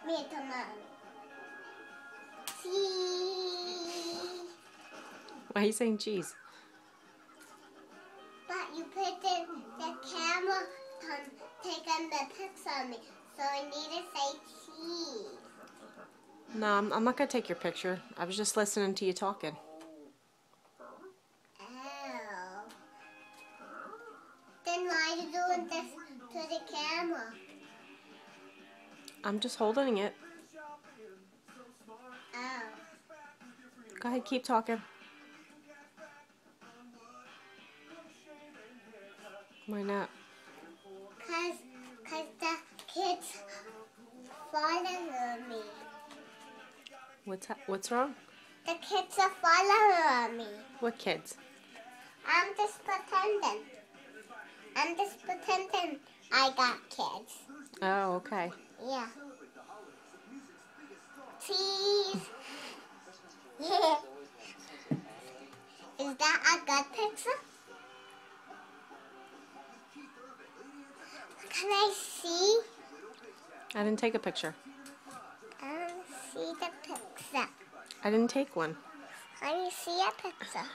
Me tomando. Cheese. Why are you saying cheese? But you put the camera taking the pics on me, so I need to say cheese. No, I'm not going to take your picture. I was just listening to you talking. Oh. Then why are you doing this to the camera? I'm just holding it. Oh. Go ahead, keep talking. Why not? Cause the kids following me. What's wrong? The kids are following me. What kids? I'm just pretending I got kids. Oh, okay. Yeah. Cheese. Yeah. Is that a good picture? Can I see? I didn't take a picture. I don't see the picture. I didn't take one. Can you see a picture?